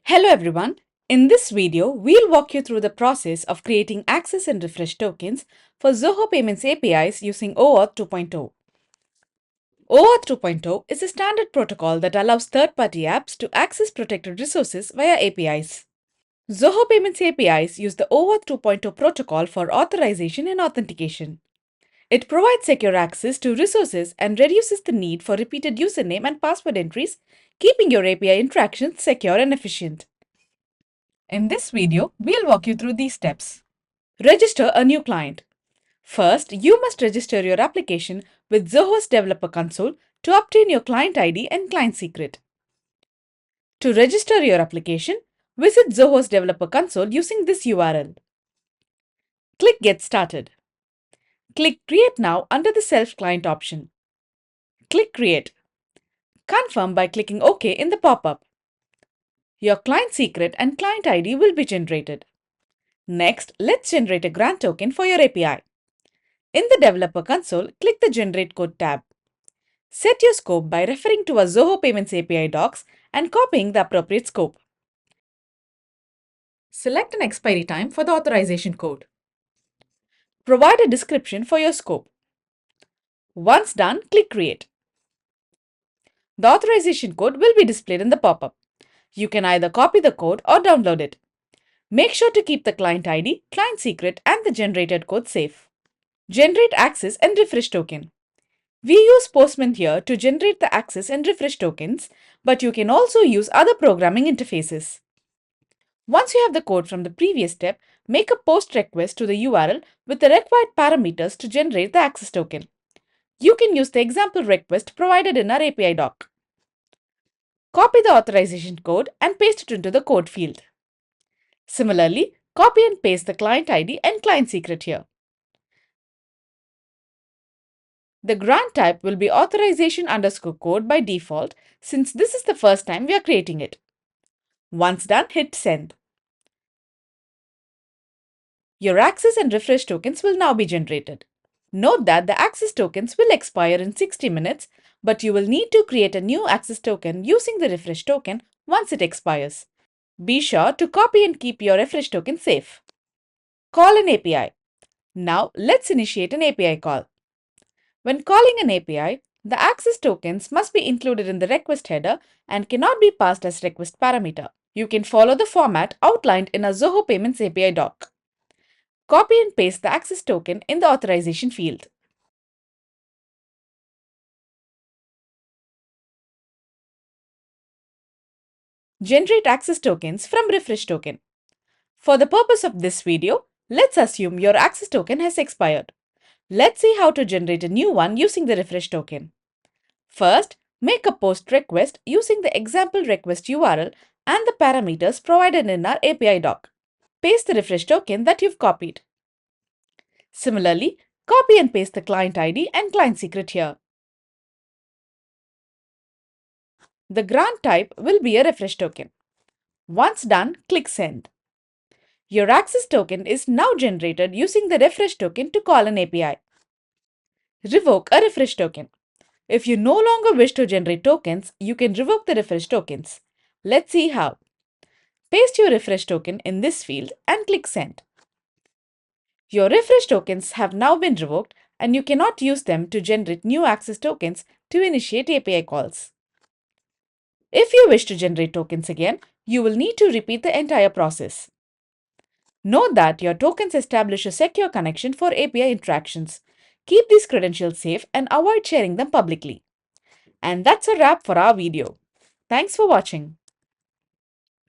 Hello everyone. In this video, we'll walk you through the process of creating access and refresh tokens for Zoho Payments APIs using OAuth 2.0. OAuth 2.0 is a standard protocol that allows third-party apps to access protected resources via APIs. Zoho Payments APIs use the OAuth 2.0 protocol for authorization and authentication. It provides secure access to resources and reduces the need for repeated username and password entries, keeping your API interactions secure and efficient. In this video, we'll walk you through these steps. Register a new client. First, you must register your application with Zoho's Developer Console to obtain your client ID and client secret. To register your application, visit Zoho's Developer Console using this URL. Click Get Started. Click Create Now under the Self-Client option. Click Create. Confirm by clicking OK in the pop-up. Your client secret and client ID will be generated. Next, let's generate a grant token for your API. In the Developer Console, click the Generate Code tab. Set your scope by referring to a Zoho Payments API docs and copying the appropriate scope. Select an expiry time for the authorization code. Provide a description for your scope. Once done, click Create. The authorization code will be displayed in the pop-up. You can either copy the code or download it. Make sure to keep the client ID, client secret, and the generated code safe. Generate access and refresh token. We use Postman here to generate the access and refresh tokens, but you can also use other programming interfaces. Once you have the code from the previous step, make a POST request to the URL with the required parameters to generate the access token. You can use the example request provided in our API doc. Copy the authorization code and paste it into the code field. Similarly, copy and paste the client ID and client secret here. The grant type will be authorization underscore code by default since this is the first time we are creating it. Once done, hit send. Your access and refresh tokens will now be generated. Note that the access tokens will expire in 60 minutes, but you will need to create a new access token using the refresh token once it expires. Be sure to copy and keep your refresh token safe. Call an API. Now let's initiate an API call. When calling an API, the access tokens must be included in the request header and cannot be passed as request parameter. You can follow the format outlined in a Zoho Payments API doc. Copy and paste the access token in the authorization field. Generate access tokens from refresh token. For the purpose of this video, let's assume your access token has expired. Let's see how to generate a new one using the refresh token. First, make a POST request using the example request URL and the parameters provided in our API doc. Paste the refresh token that you've copied. Similarly, copy and paste the client ID and client secret here. The grant type will be a refresh token. Once done, click Send. Your access token is now generated using the refresh token to call an API. Revoke a refresh token. If you no longer wish to generate tokens, you can revoke the refresh tokens. Let's see how. Paste your refresh token in this field and click Send. Your refresh tokens have now been revoked and you cannot use them to generate new access tokens to initiate API calls. If you wish to generate tokens again, you will need to repeat the entire process. Note that your tokens establish a secure connection for API interactions. Keep these credentials safe and avoid sharing them publicly. And that's a wrap for our video. Thanks for watching.